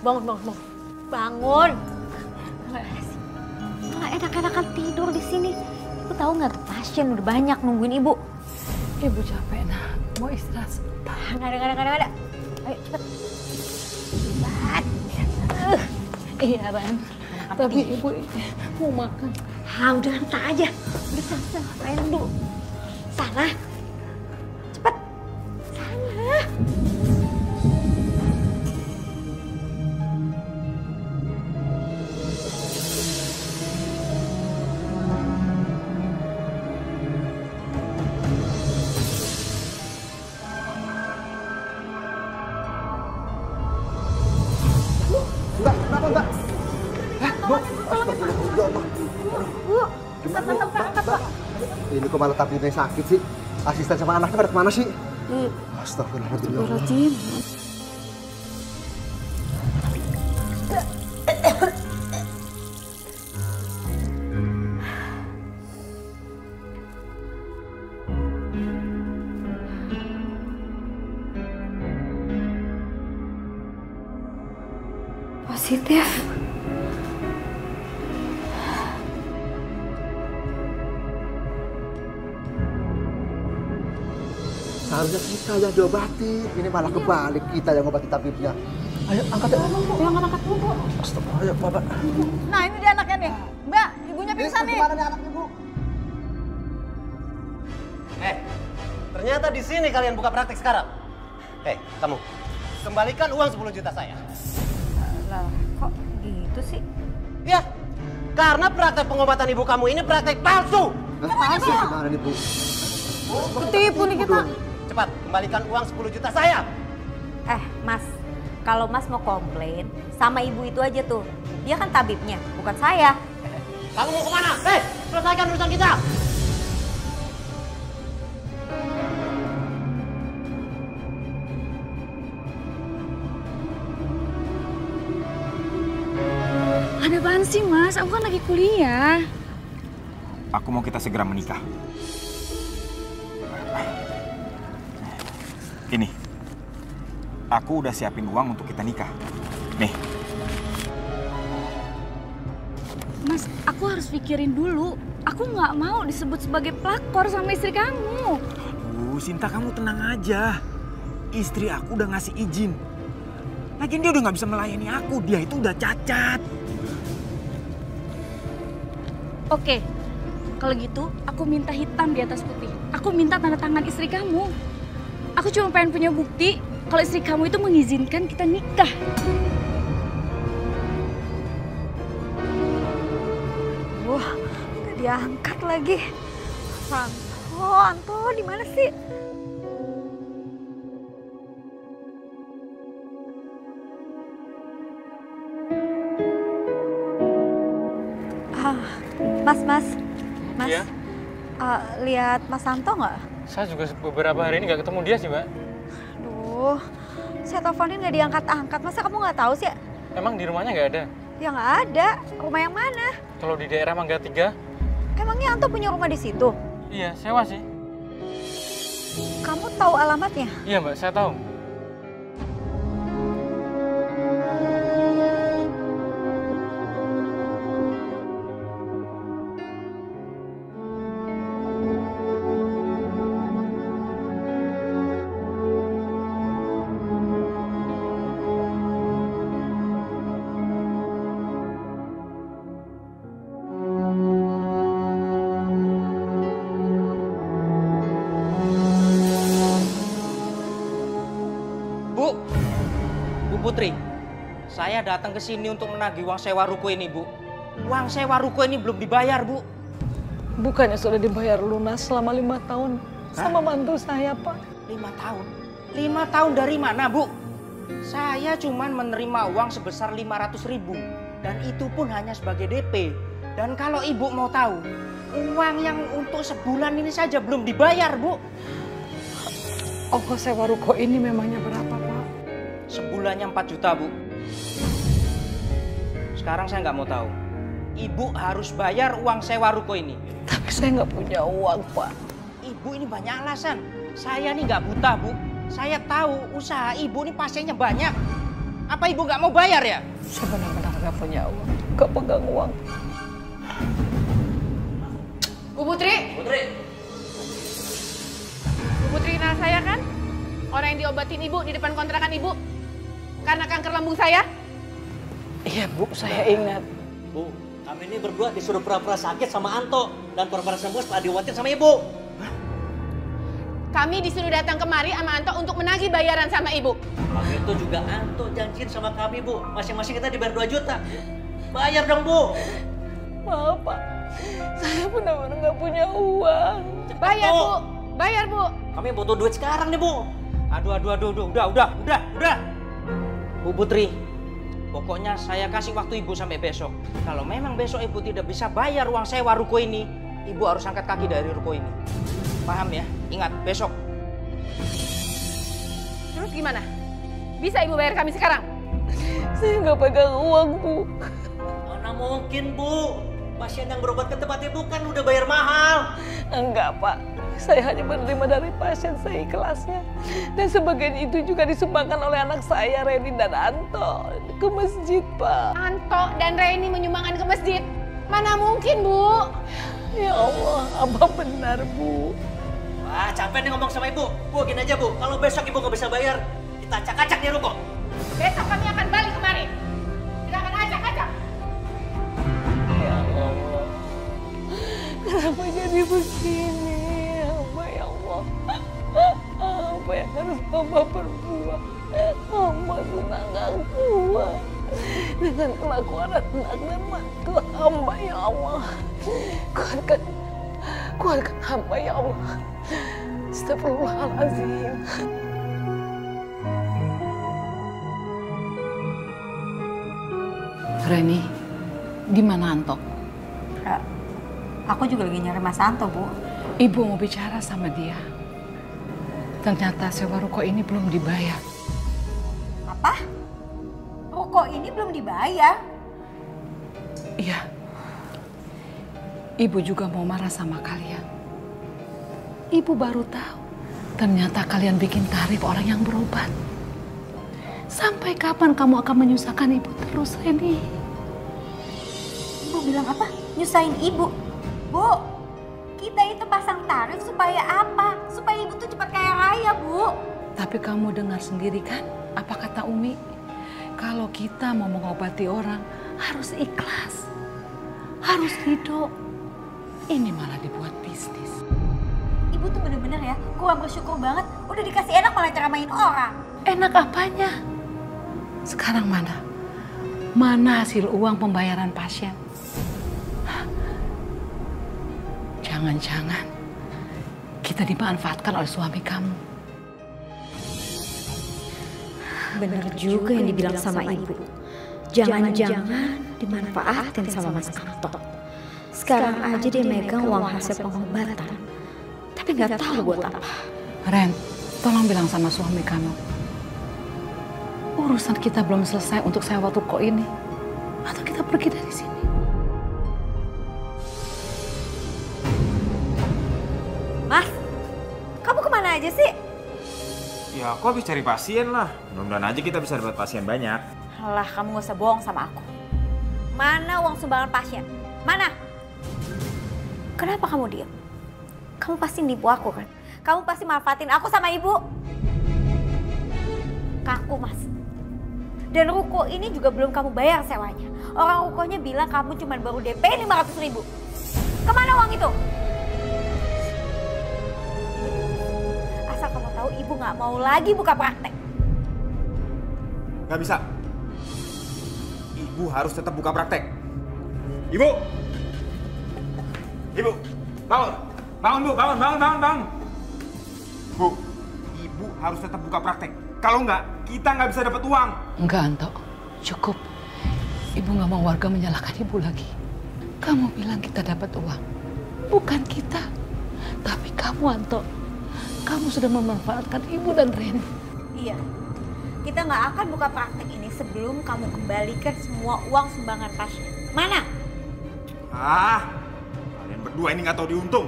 bangun, bangun. Bangun. Malah enak-enakan tidur di sini. Ibu tahu nggak tuh pasien udah banyak nungguin ibu. Ibu capek nak, mau istirahat. Nggak ada. Ayo cepet. Cepat. Iya Ran, tapi ibu mau makan. Udah entar aja. Udah sana, main dulu. Sana. Cepet. Sana. Mbak. Bu, astagfirullah. Mbak. Ini kok malah tabibnya sakit sih? Asisten sama anaknya pada kemana sih? Astagfirullahaladzim. Positif. Seharusnya kita yang diobatin. Ini malah kebalik, kita yang ngobati tabibnya. Ayo angkat ya. Yang angkat dulu, Bu. Astagfirullah, ayo Bapak. Nah ini dia anaknya nih. Mbak, ibunya pingsan nih. Gimana nih anaknya, Bu? Ternyata di sini kalian buka praktek sekarang. Kamu. Kembalikan uang 10 juta saya. Lah, kok gitu sih? Ya, karena praktek pengobatan ibu kamu ini praktek palsu. Palsu gimana nih, Bu? Ketipu nih kita. Cepat, kembalikan uang 10 juta saya. Mas, kalau Mas mau komplain sama ibu itu aja tuh. Dia kan tabibnya, bukan saya. Kamu mau kemana? Selesaikan urusan kita. Ada apaan sih Mas? Aku kan lagi kuliah. Aku mau kita segera menikah. Ini, aku udah siapin uang untuk kita nikah. Nih. Mas, aku harus pikirin dulu. Aku nggak mau disebut sebagai pelakor sama istri kamu. Sinta, kamu tenang aja. Istri aku udah ngasih izin. Lagian dia udah nggak bisa melayani aku. Dia itu udah cacat. Oke, kalau gitu aku minta hitam di atas putih. Aku minta tanda tangan istri kamu. Aku cuma pengen punya bukti kalau istri kamu itu mengizinkan kita nikah. Wah, nggak diangkat lagi. Anto, di mana sih? Mas. Iya? Lihat Mas Santo nggak? Saya juga beberapa hari ini nggak ketemu dia sih, Mbak. Aduh, saya teleponin nggak diangkat-angkat. Masa kamu nggak tahu sih? Emang di rumahnya nggak ada? Ya nggak ada. Rumah yang mana? Kalau di daerah Mangga 3. Emangnya Anto punya rumah di situ? Iya, sewa sih. Kamu tahu alamatnya? Iya, Mbak, saya tahu. Putri, saya datang ke sini untuk menagih uang sewa ruko ini, Bu. Uang sewa ruko ini belum dibayar, Bu. Bukannya sudah dibayar lunas selama 5 tahun sama mantu saya, Pak. 5 tahun? 5 tahun dari mana, Bu? Saya cuma menerima uang sebesar 500.000 dan itu pun hanya sebagai DP. Dan kalau Ibu mau tahu, uang yang untuk sebulan ini saja belum dibayar, Bu. Ongkos sewa ruko ini memangnya berapa, Pak? Sebulannya 4 juta, Bu. Sekarang saya nggak mau tahu. Ibu harus bayar uang sewa ruko ini. Tapi saya nggak punya uang, Pak. Ibu ini banyak alasan. Saya nih nggak buta, Bu. Saya tahu usaha Ibu ini pasiennya banyak. Apa ibu nggak mau bayar ya? Saya benar-benar nggak punya uang, nggak pegang uang. Bu Putri. Putri. Bu Putri kenal saya kan? Orang yang diobatin ibu di depan kontrakan ibu karena kanker lambung saya. Iya Bu, saya ingat. Bu, kami ini berdua disuruh pura-pura sakit sama Anto dan pura-pura sembuh setelah diobatin sama ibu. Kami disuruh datang kemari sama Anto untuk menagih bayaran sama ibu. Waktu itu juga Anto janjiin sama kami, Bu. Masing-masing kita dibayar 2 juta. Bayar dong, Bu. Maaf Pak, saya benar-benar nggak punya uang. Bayar Bu, bayar Bu. Kami butuh duit sekarang nih, Bu. Aduh, udah. Bu Putri, pokoknya saya kasih waktu ibu sampai besok. Kalau memang besok ibu tidak bisa bayar uang sewa ruko ini, ibu harus angkat kaki dari ruko ini. Paham ya? Ingat, besok. Terus gimana? Bisa ibu bayar kami sekarang? Saya nggak pegang uang Bu. Mana mungkin, Bu? Pasien yang berobat ke tempat ibu kan udah bayar mahal. Enggak Pak, saya hanya menerima dari pasien seikhlasnya. Dan sebagian itu juga disumbangkan oleh anak saya, Reni dan Anto, ke masjid Pak. Anto dan Reni menyumbangkan ke masjid? Mana mungkin Bu? Ya Allah, apa benar Bu? Wah, capek nih ngomong sama ibu. Bu, gini aja Bu, kalau besok ibu nggak bisa bayar, kita acak-acak di ruko. Besok kami akan balik kemari. Kita akan acak-acak. Ya Allah, kenapa jadi begini? Apa ya Allah? Apa yang harus hamba perbuat? Hamba sudah nggak kuat dengan kelakuan anak dan mantu hamba ya Allah. Kuatkan hamba ya Allah. Astagfirullahaladzim. Reni, di mana Anto? Aku juga lagi nyari Mas Anto, Bu. Ibu mau bicara sama dia. Ternyata sewa ruko ini belum dibayar. Apa? Ruko ini belum dibayar? Iya. Ibu juga mau marah sama kalian. Ibu baru tahu, ternyata kalian bikin tarif orang yang berobat. Sampai kapan kamu akan menyusahkan ibu terus, Reni? Ibu bilang apa? Nyusahin ibu? Bu, kita itu pasang tarif supaya apa? Supaya ibu tuh cepat kaya raya, Bu. Tapi kamu dengar sendiri kan, apa kata Umi? Kalau kita mau mengobati orang, harus ikhlas. Harus ridho. Ini malah dibuat bisnis. Ibu tuh bener-bener ya, kurang bersyukur banget. Udah dikasih enak malah ceramahin orang. Enak apanya? Sekarang mana? Mana hasil uang pembayaran pasien? Jangan-jangan kita dimanfaatkan oleh suami kamu. Bener juga yang dibilang sama ibu. Jangan-jangan dimanfaatin sama Mas Anto. Sekarang aja dia megang uang hasil pengobatan. Tapi nggak tahu buat apa. Ren, tolong bilang sama suami kamu. Urusan kita belum selesai untuk sewa ruko ini. Atau kita pergi dari sini. Mas, kamu kemana aja sih? Ya aku habis cari pasien lah. Mudah-mudahan aja kita bisa dapat pasien banyak. Alah, kamu gak usah bohong sama aku. Mana uang sumbangan pasien? Mana? Kenapa kamu diam? Kamu pasti nipu aku kan? Kamu pasti manfaatin aku sama ibu. Kaku, Mas. Dan ruko ini juga belum kamu bayar sewanya. Orang rukonya bilang kamu cuma baru DP 500.000. Kemana uang itu? Asal kamu tahu, ibu gak mau lagi buka praktek. Gak bisa. Ibu harus tetap buka praktek. Ibu! Ibu! Bangun! Bangun Bu! Bangun! Bu, ibu harus tetap buka praktek. Kalau enggak, kita nggak bisa dapat uang. Enggak, Anto. Cukup. Ibu nggak mau warga menyalahkan ibu lagi. Kamu bilang kita dapat uang. Bukan kita. Tapi kamu, Anto. Kamu sudah memanfaatkan ibu dan Reni. Iya. Kita nggak akan buka praktek ini sebelum kamu kembalikan semua uang sumbangan pasien. Mana? Kalian berdua ini nggak tahu diuntung.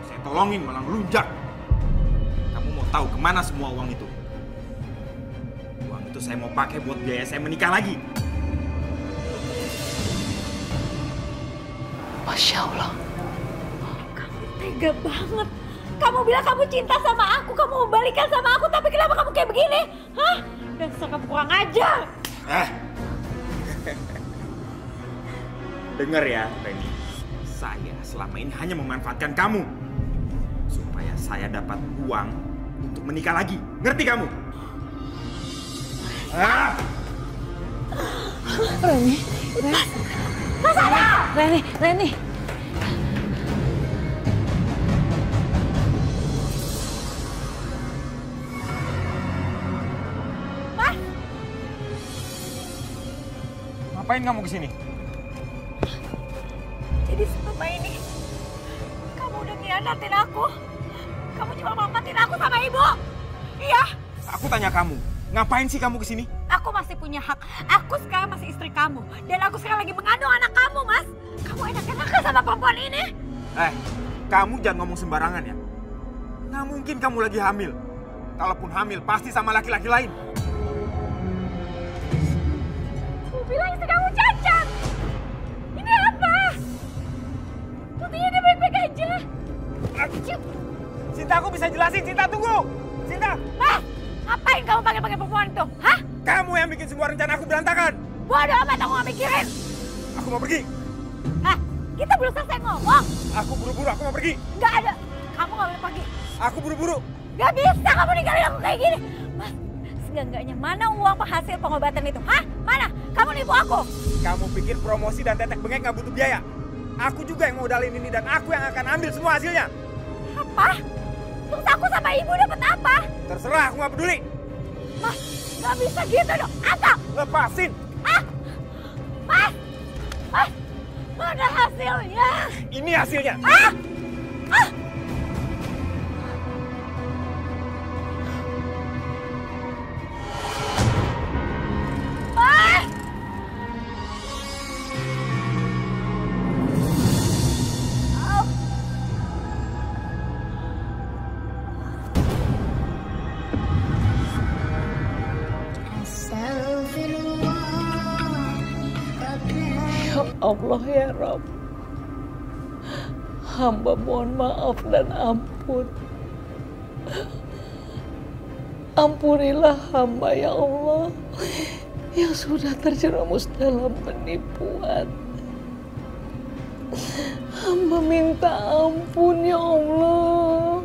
Saya tolongin malah ngelunjak. Kamu mau tahu kemana semua uang itu? Uang itu itu saya mau pakai buat biaya saya menikah lagi. Masya Allah. Kamu tega banget. Kamu bilang kamu cinta sama aku, kamu mau balikan sama aku, tapi kenapa kamu kayak begini? Hah? Dasar kamu kurang ajar. Dengar ya, Reni. Saya selama ini hanya memanfaatkan kamu. Supaya saya dapat uang untuk menikah lagi. Ngerti kamu? Reni. Ngapain kamu kesini? Jadi selama ini kamu udah ngianatin aku. Kamu cuma manfaatin aku sama ibu. Iya. Aku tanya kamu, ngapain sih kamu kesini? Aku masih punya hak. Aku sekarang masih istri kamu. Dan aku sekarang lagi mengandung anak kamu, Mas. Kamu enak-enakan sama perempuan ini. Kamu jangan ngomong sembarangan ya. Nggak mungkin kamu lagi hamil. Kalaupun hamil, pasti sama laki-laki lain. Aku bilang istri kamu cacat. Ini apa? Buktinya dia baik-baik aja. Cinta, aku bisa jelasin. Cinta, tunggu. Cinta. Mas, ngapain kamu panggil-panggil perempuan itu? Hah? Kamu yang bikin semua rencana aku berantakan. Bodoh amat, aku nggak mikirin. Aku mau pergi. Hah? Kita belum selesai ngomong. Aku buru-buru, aku mau pergi. Nggak ada. Kamu nggak boleh pergi. Aku buru-buru. Nggak bisa kamu ninggalin aku kayak gini. Mas, seenggaknya mana uang penghasil pengobatan itu? Hah? Mana? Kamu nipu aku. Kamu pikir promosi dan tetek bengek nggak butuh biaya? Aku juga yang modalin ini dan aku yang akan ambil semua hasilnya. Apa? Terus aku sama ibu dapat apa? Terserah, aku nggak peduli. Mas, nggak bisa gitu dong. Angkat. Lepasin. Mas, mana hasilnya? Ini hasilnya. Allah ya Rabb, hamba mohon maaf dan ampun. Ampunilah hamba ya Allah yang sudah terjerumus dalam penipuan. Hamba minta ampun ya Allah.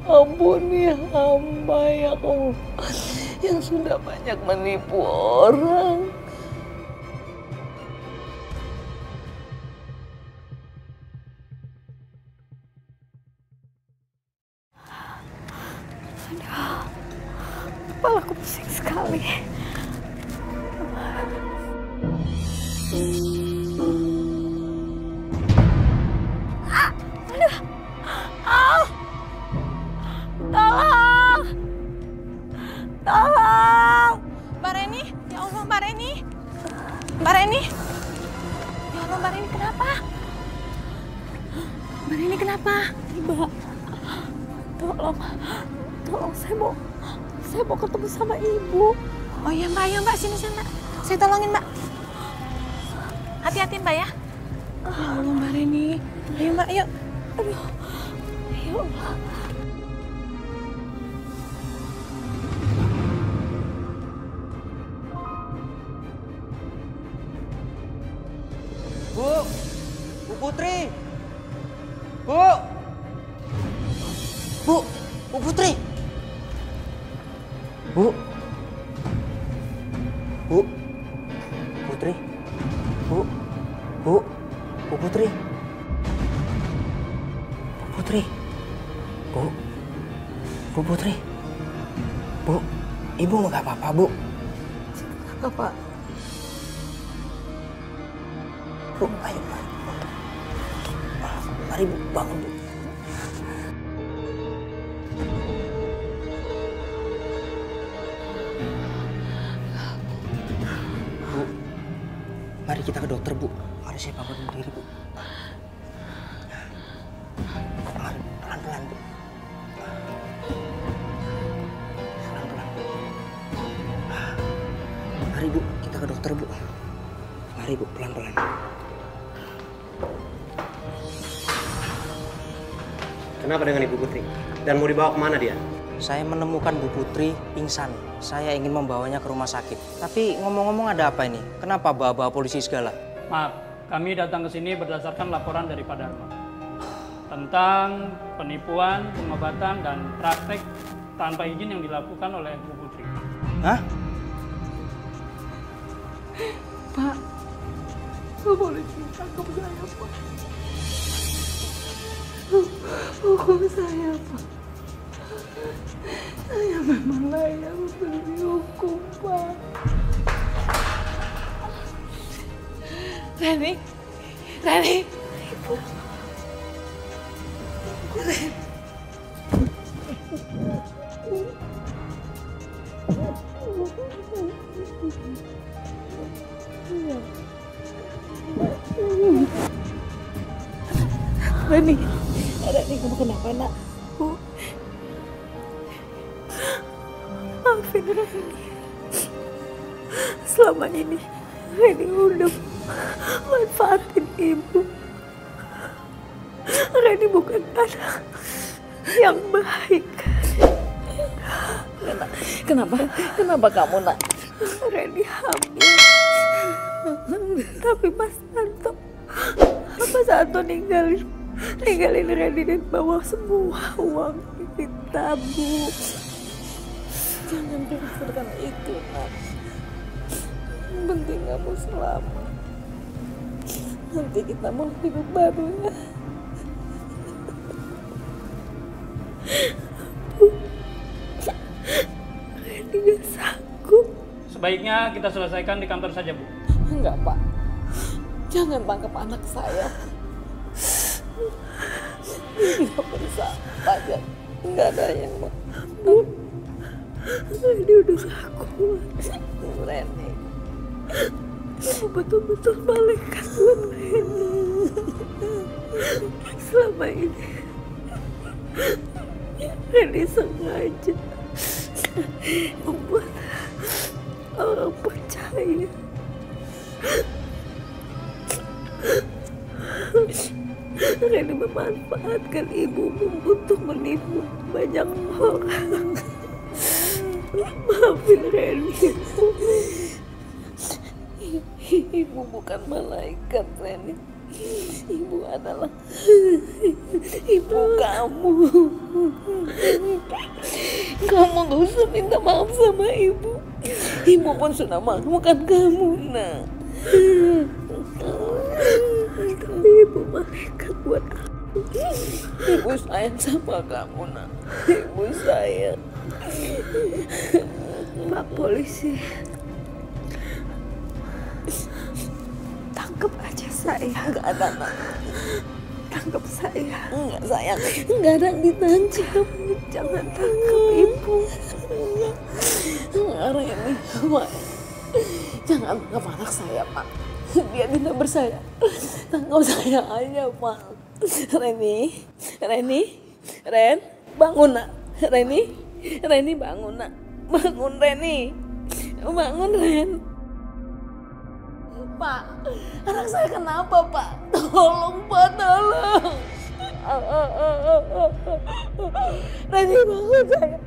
Ampuni hamba ya Allah yang sudah banyak menipu orang. Kepalaku pusing sekali. Tolong! Tolong! Mbak Reni, ya Allah Mbak Reni. Mbak Reni. Ya Allah Mbak Reni kenapa? Mbak Reni kenapa? Mbak, tolong saya mau ketemu sama ibu. Oh iya Mbak, ayo Mbak, sini Mbak. Saya tolongin Mbak. Hati-hati Mbak ya. Ya Allah Mbak Reni. Ayo Mbak, yuk. Aduh, ya Allah. Bu Putri. Bu Putri. Bu Putri. Bu Putri. Bu Putri. Bu, ibu nggak apa-apa, Bu? Apa? Bu, ayo. Mari Bu, bangun Bu. Bu, mari kita ke dokter Bu. Mari saya bangun diri Bu. Pelan-pelan Bu. Pelan-pelan. Mari Bu, pelan-pelan. Kenapa dengan Ibu Putri? Dan mau dibawa kemana dia? Saya menemukan Bu Putri pingsan. Saya ingin membawanya ke rumah sakit. Tapi ngomong-ngomong ada apa ini? Kenapa bawa-bawa polisi segala? Maaf, kami datang ke sini berdasarkan laporan dari Pak Dharma tentang penipuan, pengobatan, dan praktek tanpa izin yang dilakukan oleh Bu Putri. Hah? Pak, polisi tangkap saya, Pak. Hukum saya, Pak. Saya memang layak untuk dihukum, Pak. Reni, Ibu. Reni, kamu kenapa, nak? Bu, maafin Reni. Selama ini Reni udah manfaatin Ibu. Reni bukan anak yang baik. Kenapa kamu, nak? Reni hamil. Tapi Mas Santo ninggalin Reni dan bawa semua uang kita, Bu. Jangan pikirkan itu, nak. Yang penting kamu selamat. Nanti kita mau hidup baru, ya. Reni gak sanggup. Sebaiknya kita selesaikan di kantor saja, Bu. Enggak, Pak. Jangan tangkap anak saya. Tidak bersalah aja. Enggak ada yang mau. Reni udah gak kuat. Reni, kamu betul-betul malaikat buat Reni. Selama ini Reni sengaja membuat orang percaya Reni memanfaatkan ibumu untuk menipu banyak orang. Maafin Reni. Ibu bukan malaikat, Reni. Ibu adalah ibu kamu. Kamu gak usah minta maaf sama ibu. Ibu pun sudah maafkan kamu, nak. Tapi ibu malaikat buat aku. Ibu sayang sama kamu, nak. Ibu sayang. Pak polisi, tangkap aja saya. Enggak ada, nak. Tangkap saya. Enggak, sayang. Enggak ada yang ditancap. Jangan tangkap ibu. Enggak, Reni. Jangan tangkap anak saya, Pak. Dia tidak bersalah. Tangkap saya aja, Pak. Reni, Ren, bangun, nak. Reni bangun, nak. Bangun, Reni. Bangun, Ren. Pak, anak saya kenapa, Pak? Tolong, Pak, tolong. Reni, bangun, saya.